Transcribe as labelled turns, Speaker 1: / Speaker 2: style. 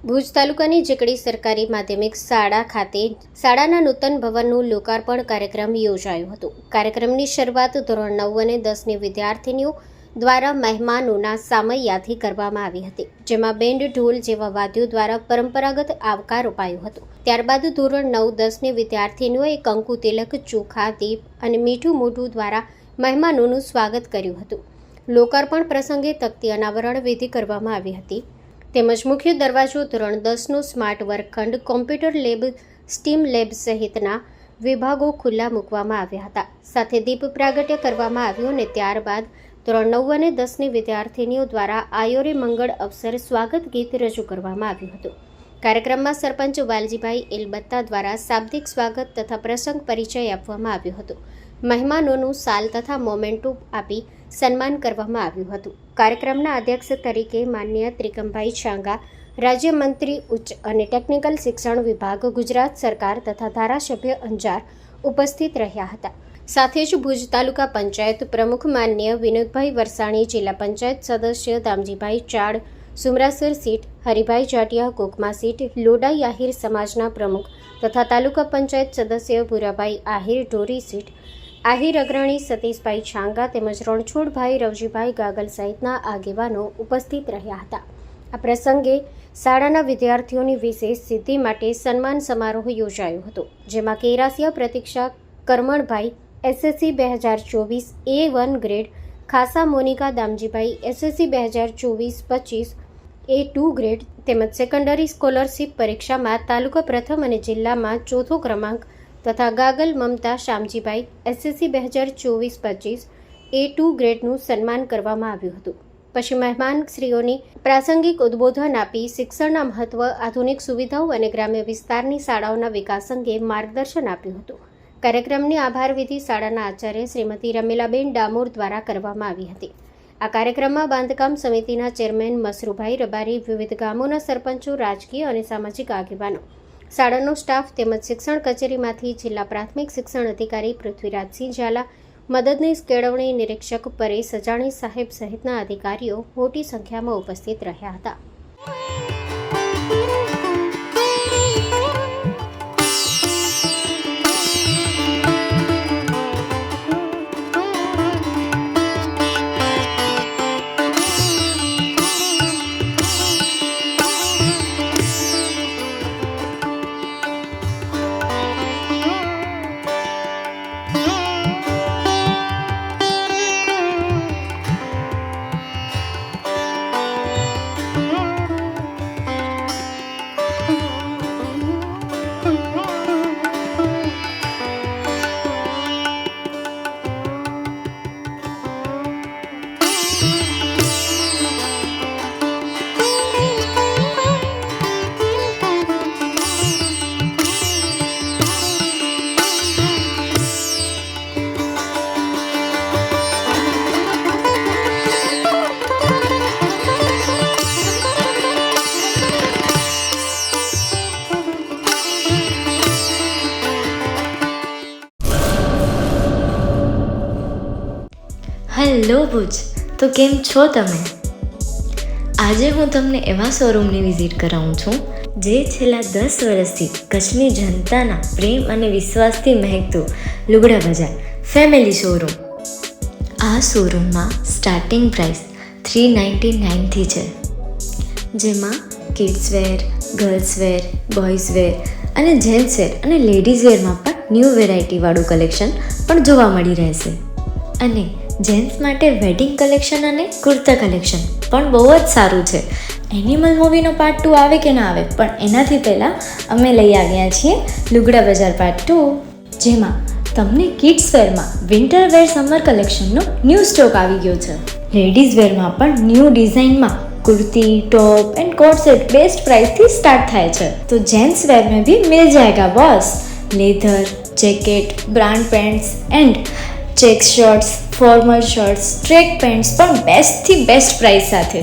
Speaker 1: ભુજ તાલુકાની ઝીકડી સરકારી માધ્યમિક શાળા ખાતે શાળાના નૂતન ભવનનું લોકાર્પણ કાર્યક્રમ યોજાયો હતો. કાર્યક્રમની શરૂઆત ધોરણ 9 અને 10ની વિદ્યાર્થીનીઓ દ્વારા મહેમાનોના સામૈયાથી કરવામાં આવી હતી, જેમાં બેન્ડ ઢોલ જેવા વાદ્યો દ્વારા પરંપરાગત આવકાર અપાયો હતો. ત્યારબાદ ધોરણ 9-10ની વિદ્યાર્થીનીઓએ કંકુ તિલક, ચોખા, દીપ અને મીઠું મોઢું દ્વારા મહેમાનોનું સ્વાગત કર્યું હતું. લોકાર્પણ પ્રસંગે તકતી અનાવરણ વિધિ કરવામાં આવી હતી તેમજ મુખ્ય દરવાજો, ધોરણ 10નો સ્માર્ટ વર્ગખંડ, કોમ્પ્યુટર લેબ, સ્ટીમ લેબ સહિતના વિભાગો ખુલ્લા મૂકવામાં આવ્યા હતા. સાથે દીપ પ્રાગટ્ય કરવામાં આવ્યું અને ત્યારબાદ ધોરણ 9 અને 10ની વિદ્યાર્થીનીઓ દ્વારા આયોરે મંગળ અવસર સ્વાગત ગીત રજૂ કરવામાં આવ્યું હતું. કાર્યક્રમમાં સરપંચ વાલજીભાઈ એલબત્તા દ્વારા શાબ્દિક સ્વાગત તથા પ્રસંગ પરિચય આપવામાં આવ્યો હતો. મહેમાનોનું સાલ તથા મોમેન્ટો આપી સન્માન કરવામાં આવ્યું હતું. કાર્યક્રમના અધ્યક્ષ તરીકે માનનીય ત્રિકમભાઈ છાંગા, રાજ્યમંત્રી ઉચ્ચ અને ટેકનિકલ શિક્ષણ વિભાગ, ગુજરાત સરકાર તથા ધારાસભ્ય અંજાર ઉપસ્થિત રહ્યા હતા. સાથે જ ભુજ તાલુકા પંચાયત પ્રમુખ માનનીય વિનોદભાઈ વરસાણી, જિલ્લા પંચાયત સદસ્ય દામજીભાઈ ચાડ, સુમરાસર સીટ, હરિભાઈ જાટિયા, કોકમા સીટ, લોડાઈ આહિર સમાજના પ્રમુખ તથા તાલુકા પંચાયત સદસ્ય ભૂરાભાઈ આહિર, ઢોરી સીટ, આહિર અગ્રણી સતીશભાઈ છાંગા તેમજ રણછોડભાઈ, રવજીભાઈ ગાગલ સહિતના આગેવાનો ઉપસ્થિત રહ્યા હતા. આ પ્રસંગે શાળાના વિદ્યાર્થીઓની વિશેષ સિદ્ધિ માટે સન્માન સમારોહ યોજાયો હતો, જેમાં Kerasiya Pratiksha Karmanbhai SSC 2024 A1 grade, Khasa Monika Damjibhai SSC 2024-25 A2 grade તેમજ સેકન્ડરી સ્કોલરશિપ પરીક્ષામાં તાલુકા પ્રથમ અને જિલ્લામાં ચોથો ક્રમાંક તથા ગાગલ મમતા શામજીભાઈ SSC 2024-25 A2 ગ્રેડનું સન્માન કરવામાં આવ્યું હતું. પછી મહેમાનશ્રીઓની પ્રાસંગિક ઉદ્બોધન આપી શિક્ષણના મહત્વ, આધુનિક સુવિધાઓ અને ગ્રામ્ય વિસ્તારની શાળાઓના વિકાસ અંગે માર્ગદર્શન આપ્યું હતું. કાર્યક્રમની આભાર વિધિ શાળાના આચાર્ય શ્રીમતી રમીલાબેન ડામોર દ્વારા કરવામાં આવી હતી. આ કાર્યક્રમમાં બાંધકામ સમિતિના ચેરમેન મસરૂભાઈ રબારી, વિવિધ ગામોના સરપંચો, રાજકીય અને સામાજિક આગેવાનો, શાળાનો સ્ટાફ તેમજ શિક્ષણ કચેરીમાંથી જિલ્લા પ્રાથમિક શિક્ષણ અધિકારી પૃથ્વીરાજસિંહ ઝાલા, મદદનીશ કેળવણી નિરીક્ષક પરેશ અજાણી સાહેબ સહિતના અધિકારીઓ મોટી સંખ્યામાં ઉપસ્થિત રહ્યા હતા.
Speaker 2: હેલો ભુજ, તો કેમ છો તમે? આજે હું તમને એવા શોરૂમની વિઝિટ કરાવું છું જે છેલ્લા 10 વર્ષથી કચ્છની જનતાના પ્રેમ અને વિશ્વાસથી મહેકતું લુગડા બજાર ફેમિલી શોરૂમ. આ શોરૂમમાં સ્ટાર્ટિંગ પ્રાઇસ 399થી છે, જેમાં kids wear, girls wear, boys wear અને જેન્ટ્સ વેર અને લેડીઝ વેરમાં પણ ન્યૂ વેરાયટીવાળું કલેક્શન પણ જોવા મળી રહેશે. અને જેન્ટ્સ માટે વેડિંગ કલેક્શન અને કુર્તા કલેક્શન પણ બહુ જ સારું છે. એનિમલ મૂવીનો પાર્ટ 2 આવે કે ના આવે, પણ એનાથી પહેલાં અમે લઈ આવ્યા છીએ લુગડા બજાર પાર્ટ 2, જેમાં તમને કિડ્સ વેરમાં વિન્ટર વેર સમર કલેક્શનનો ન્યૂ સ્ટોક આવી ગયો છે. લેડીઝ વેરમાં પણ ન્યૂ ડિઝાઇનમાં kurti, top and coat set best price थी स्टार्ट थाय छे. तो जेंट्स वेर में भी मिल जाएगा boss. Leather, jacket, brand pants and check shirts, formal shirts, track pants પણ બેસ્ટ થી બેસ્ટ પ્રાઇસ સાથે.